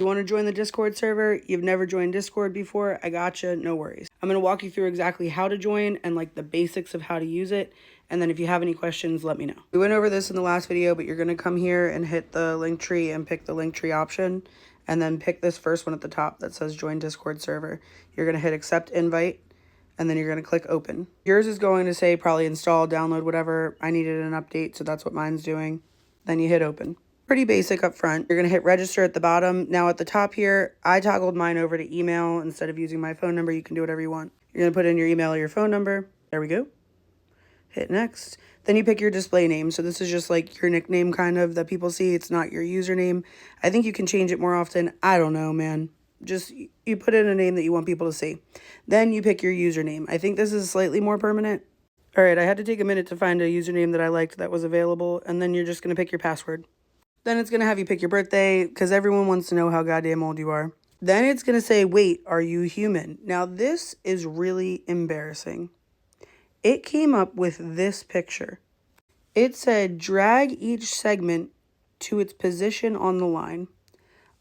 You want to join the Discord server? You've never joined Discord before? I gotcha, no worries. I'm going to walk you through exactly how to join and like the basics of how to use it. And then if you have any questions, let me know. We went over this in the last video, but you're going to come here and hit the link tree and pick the link tree option. And then pick this first one at the top that says join Discord server. You're going to hit accept invite. And then you're going to click open. Yours is going to say probably install, download, whatever. I needed an update, so that's what mine's doing. Then you hit open. Pretty basic up front. You're going to hit register at the bottom. Now at the top here, I toggled mine over to email instead of using my phone number. You can do whatever you want. You're going to put in your email or your phone number. There we go. Hit next. Then you pick your display name. So this is just like your nickname kind of that people see. It's not your username. I think you can change it more often. I don't know, man. Just you put in a name that you want people to see. Then you pick your username. I think this is slightly more permanent. All right, I had to take a minute to find a username that I liked that was available. And then you're just going to pick your password. Then it's going to have you pick your birthday because everyone wants to know how goddamn old you are. Then it's going to say, wait, are you human? Now, this is really embarrassing. It came up with this picture. It said, drag each segment to its position on the line.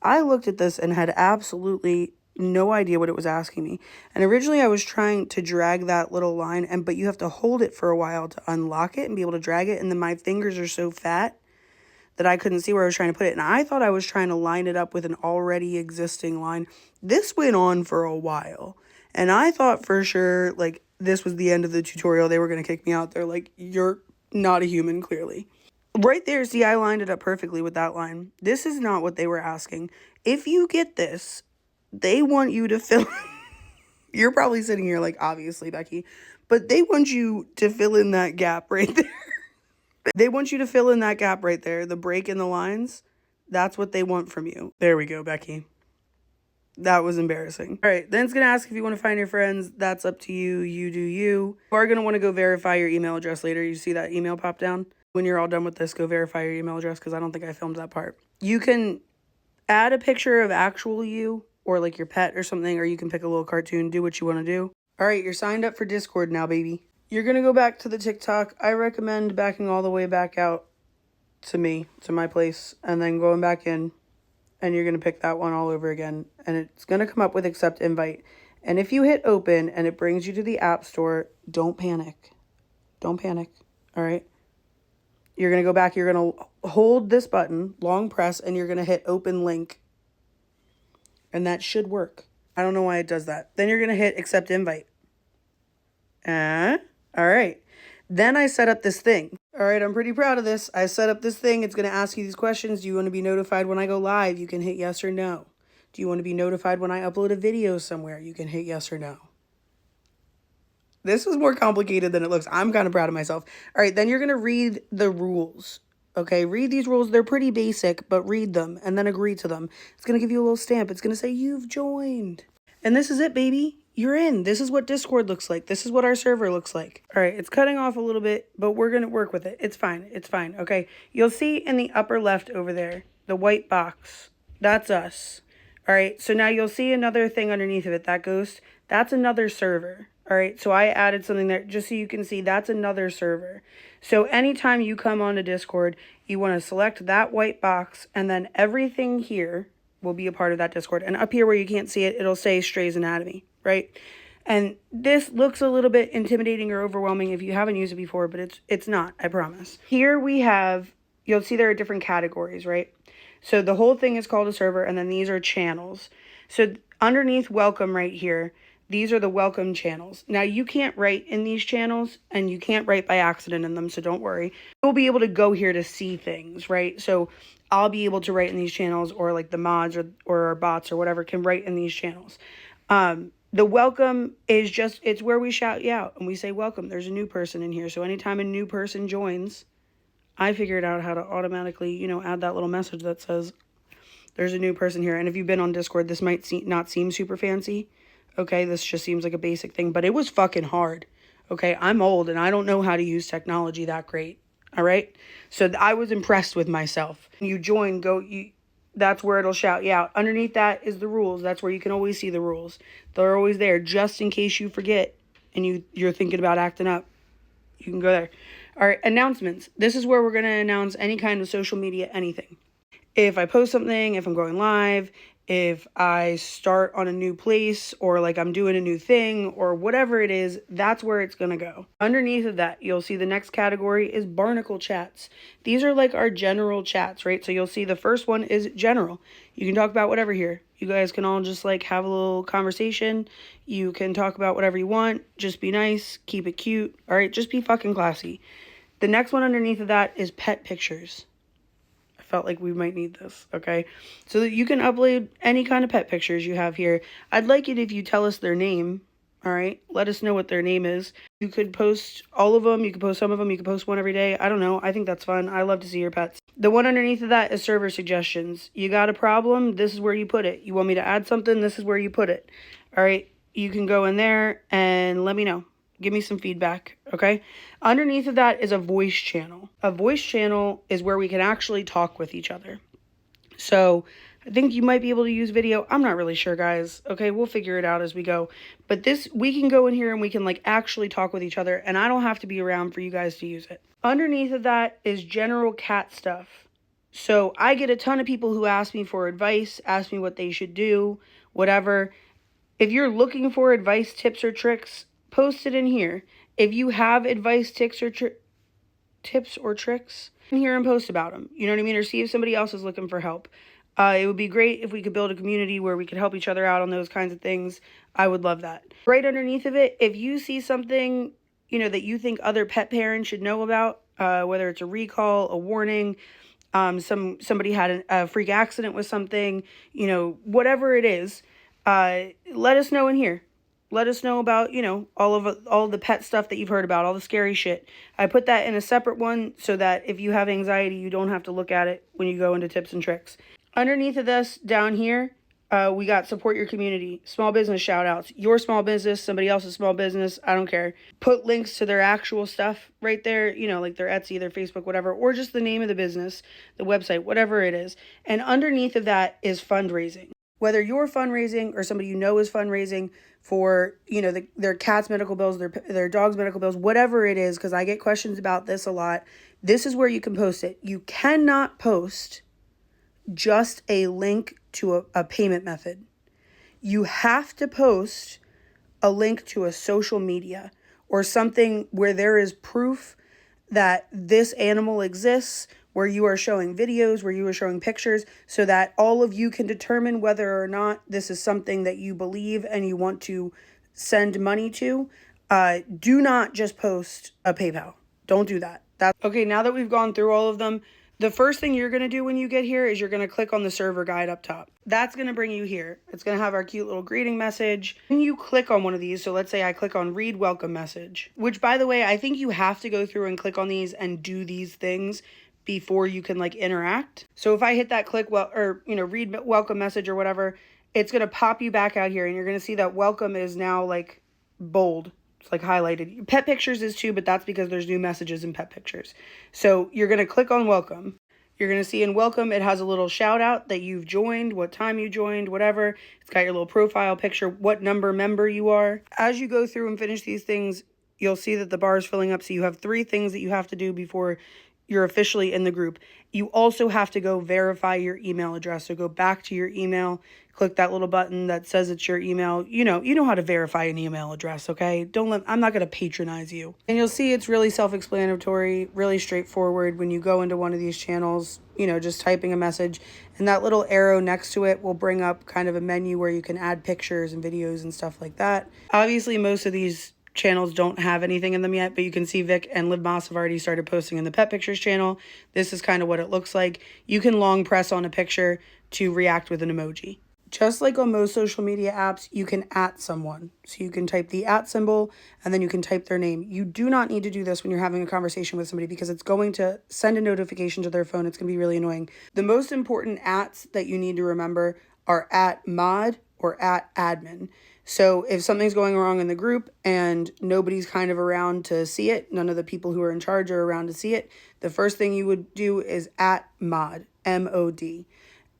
I looked at this and had absolutely no idea what it was asking me. And originally I was trying to drag that little line, but you have to hold it for a while to unlock it and be able to drag it. And then my fingers are so fat that I couldn't see where I was trying to put it. And I thought I was trying to line it up with an already existing line. This went on for a while. And I thought for sure, like, this was the end of the tutorial. They were going to kick me out. They're like, you're not a human, clearly. Right there, see, I lined it up perfectly with that line. This is not what they were asking. If you get this, they want you to fill... You're probably sitting here like, obviously, Becky. But they want you to fill in that gap right there. They want you to fill in that gap right there, the break in the lines. That's what they want from you. There we go, Becky. That was embarrassing. All right, then it's going to ask if you want to find your friends. That's up to you. You do you. You are going to want to go verify your email address later. You see that email pop down? When you're all done with this, go verify your email address because I don't think I filmed that part. You can add a picture of actual you or like your pet or something, or you can pick a little cartoon. Do what you want to do. All right, you're signed up for Discord now, baby. You're going to go back to the TikTok. I recommend backing all the way back out to me, to my place, and then going back in, and you're going to pick that one all over again, and it's going to come up with accept invite. And if you hit open and it brings you to the App Store, don't panic. Don't panic, all right? You're going to go back. You're going to hold this button, long press, and you're going to hit open link, and that should work. I don't know why it does that. Then you're going to hit accept invite. All right. Then I set up this thing. All right, I'm pretty proud of this. I set up this thing. It's going to ask you these questions. Do you want to be notified when I go live? You can hit yes or no. Do you want to be notified when I upload a video somewhere? You can hit yes or no. This was more complicated than it looks. I'm kind of proud of myself. All right, then you're going to read the rules. Okay, read these rules. They're pretty basic, but read them and then agree to them. It's going to give you a little stamp. It's going to say you've joined. And this is it, baby. You're in. This is what Discord looks like. This is what our server looks like. All right, it's cutting off a little bit, but we're going to work with it. It's fine. It's fine. Okay, you'll see in the upper left over there, the white box. That's us. All right, so now you'll see another thing underneath of it, that ghost. That's another server. All right, so I added something there just so you can see that's another server. So anytime you come onto Discord, you want to select that white box, and then everything here will be a part of that Discord. And up here where you can't see it, it'll say Stray's Anatomy, right? And this looks a little bit intimidating or overwhelming if you haven't used it before, but it's not, I promise. Here we have, you'll see there are different categories, right? So the whole thing is called a server, and then these are channels. So underneath welcome right here, these are the welcome channels. Now, you can't write in these channels, and you can't write by accident in them, so don't worry. You'll be able to go here to see things, right? So I'll be able to write in these channels, or like the mods or our bots or whatever can write in these channels. The welcome is just, it's where we shout you out, and we say, welcome, there's a new person in here. So anytime a new person joins, I figured out how to automatically, add that little message that says, there's a new person here. And if you've been on Discord, this might not seem super fancy. Okay, this just seems like a basic thing, but it was fucking hard. Okay, I'm old and I don't know how to use technology that great. All right, so I was impressed with myself. You join, that's where it'll shout you out. Underneath that is the rules. That's where you can always see the rules. They're always there just in case you forget and you're thinking about acting up. You can go there. All right, announcements. This is where we're going to announce any kind of social media, anything. If I post something, if I'm going live, if I start on a new place or like I'm doing a new thing or whatever it is, that's where it's going to go. Underneath of that, you'll see the next category is barnacle chats. These are like our general chats, right? So you'll see the first one is general. You can talk about whatever here. You guys can all just like have a little conversation. You can talk about whatever you want. Just be nice. Keep it cute. All right. Just be fucking classy. The next one underneath of that is pet pictures. Felt like we might need this, okay? So that you can upload any kind of pet pictures you have here. I'd like it if you tell us their name, all right? Let us know what their name is. You could post all of them. You could post some of them. You could post one every day. I don't know. I think that's fun. I love to see your pets. The one underneath of that is server suggestions. You got a problem? This is where you put it. You want me to add something? This is where you put it, all right? You can go in there and let me know. Give me some feedback, okay? Underneath of that is a voice channel. A voice channel is where we can actually talk with each other. So I think you might be able to use video. I'm not really sure, guys. Okay, we'll figure it out as we go. But this, we can go in here and we can like actually talk with each other, and I don't have to be around for you guys to use it. Underneath of that is general cat stuff. So I get a ton of people who ask me for advice, ask me what they should do, whatever. If you're looking for advice, tips, or tricks, post it in here. If you have advice, tips, or tricks, in here and post about them. You know what I mean? Or see if somebody else is looking for help. It would be great if we could build a community where we could help each other out on those kinds of things. I would love that. Right underneath of it, if you see something, you know, that you think other pet parents should know about, whether it's a recall, a warning, somebody had a freak accident with something, you know, whatever it is, let us know in here. Let us know about, you know, all of the pet stuff that you've heard about, all the scary shit. I put that in a separate one so that if you have anxiety, you don't have to look at it when you go into tips and tricks. Underneath of this, down here, we got support your community, small business shout outs, your small business, somebody else's small business, I don't care. Put links to their actual stuff right there, you know, like their Etsy, their Facebook, whatever, or just the name of the business, the website, whatever it is. And underneath of that is fundraising. Whether you're fundraising or somebody you know is fundraising for, you know, their cat's medical bills, their dog's medical bills, whatever it is, because I get questions about this a lot, this is where you can post it. You cannot post just a link to a payment method. You have to post a link to a social media or something where there is proof that this animal exists, where you are showing videos, where you are showing pictures, so that all of you can determine whether or not this is something that you believe and you want to send money to. Do not just post a PayPal. Don't do that. Okay, now that we've gone through all of them, the first thing you're going to do when you get here is you're going to click on the server guide up top. That's going to bring you here. It's going to have our cute little greeting message. When you click on one of these, so let's say I click on read welcome message, which by the way, I think you have to go through and click on these and do these things before you can like interact. So if I hit that click read welcome message or whatever, it's going to pop you back out here and you're going to see that welcome is now like bold. It's like highlighted. Pet pictures is too, but that's because there's new messages in pet pictures. So you're going to click on welcome. You're going to see in welcome, it has a little shout out that you've joined, what time you joined, whatever. It's got your little profile picture, what number member you are. As you go through and finish these things, you'll see that the bar is filling up. So you have 3 things that you have to do before you're officially in the group. You also have to go verify your email address. So go back to your email, click that little button that says it's your email. You know how to verify an email address, okay? I'm not going to patronize you. And you'll see it's really self-explanatory, really straightforward. When you go into one of these channels, you know, just typing a message, and that little arrow next to it will bring up kind of a menu where you can add pictures and videos and stuff like that. Obviously, most of these channels don't have anything in them yet, but you can see Vic and Liv Moss have already started posting in the Pet Pictures channel. This is kind of what it looks like. You can long press on a picture to react with an emoji. Just like on most social media apps, you can @ someone. So you can type the @ symbol and then you can type their name. You do not need to do this when you're having a conversation with somebody because it's going to send a notification to their phone. It's going to be really annoying. The most important ats that you need to remember are @mod or @admin. So if something's going wrong in the group and nobody's kind of around to see it, none of the people who are in charge are around to see it, the first thing you would do is @mod, M-O-D.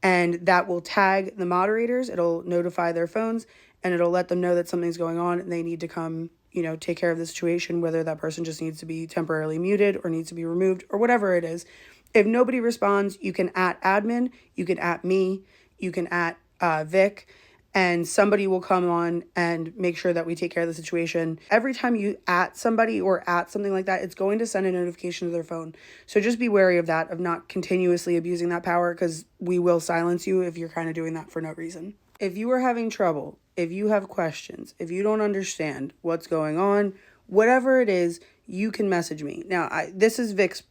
And that will tag the moderators. It'll notify their phones and it'll let them know that something's going on and they need to come, you know, take care of the situation, whether that person just needs to be temporarily muted or needs to be removed or whatever it is. If nobody responds, you can @admin, you can @me, you can Vic, and somebody will come on and make sure that we take care of the situation. Every time you at somebody or at something like that, it's going to send a notification to their phone. So just be wary of that, of not continuously abusing that power, because we will silence you if you're kind of doing that for no reason. If you are having trouble, if you have questions, if you don't understand what's going on, whatever it is, you can message me. Now, this is Vic's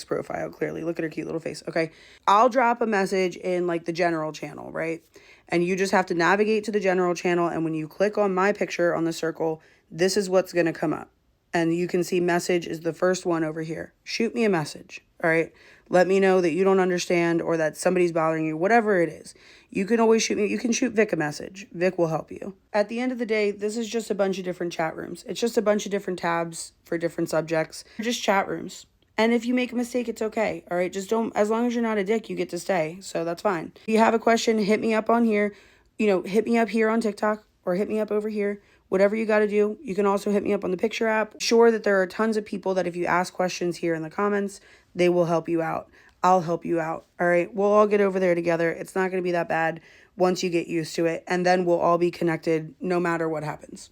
profile, clearly. Look at her cute little face, okay? I'll drop a message in like the general channel, right? And you just have to navigate to the general channel, and when you click on my picture on the circle, this is what's going to come up. And you can see message is the first one over here. Shoot me a message, all right? Let me know that you don't understand or that somebody's bothering you, whatever it is. You can always shoot me. You can shoot Vic a message. Vic will help you. At the end of the day, this is just a bunch of different chat rooms. It's just a bunch of different tabs for different subjects. They're just chat rooms. And if you make a mistake, it's okay, all right? Just don't, as long as you're not a dick, you get to stay, so that's fine. If you have a question, hit me up on here. You know, hit me up here on TikTok or hit me up over here. Whatever you got to do. You can also hit me up on the picture app. Sure that there are tons of people that if you ask questions here in the comments, they will help you out. I'll help you out, all right? We'll all get over there together. It's not going to be that bad once you get used to it, and then we'll all be connected no matter what happens.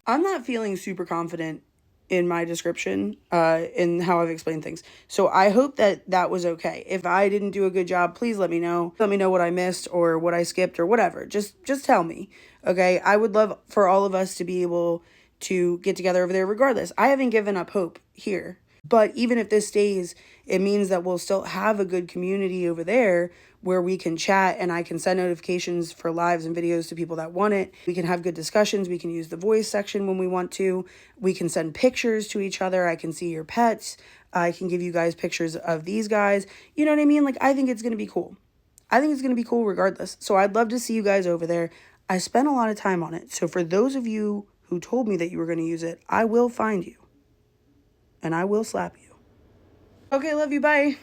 I'm not feeling super confident in my description, in how I've explained things. So I hope that that was okay. If I didn't do a good job, please let me know. Let me know what I missed or what I skipped or whatever. Just tell me, okay? I would love for all of us to be able to get together over there regardless. I haven't given up hope here. But even if this stays, it means that we'll still have a good community over there where we can chat and I can send notifications for lives and videos to people that want it. We can have good discussions. We can use the voice section when we want to. We can send pictures to each other. I can see your pets. I can give you guys pictures of these guys. You know what I mean? Like, I think it's going to be cool. I think it's going to be cool regardless. So I'd love to see you guys over there. I spent a lot of time on it. So for those of you who told me that you were going to use it, I will find you. And I will slap you. Okay, love you. Bye.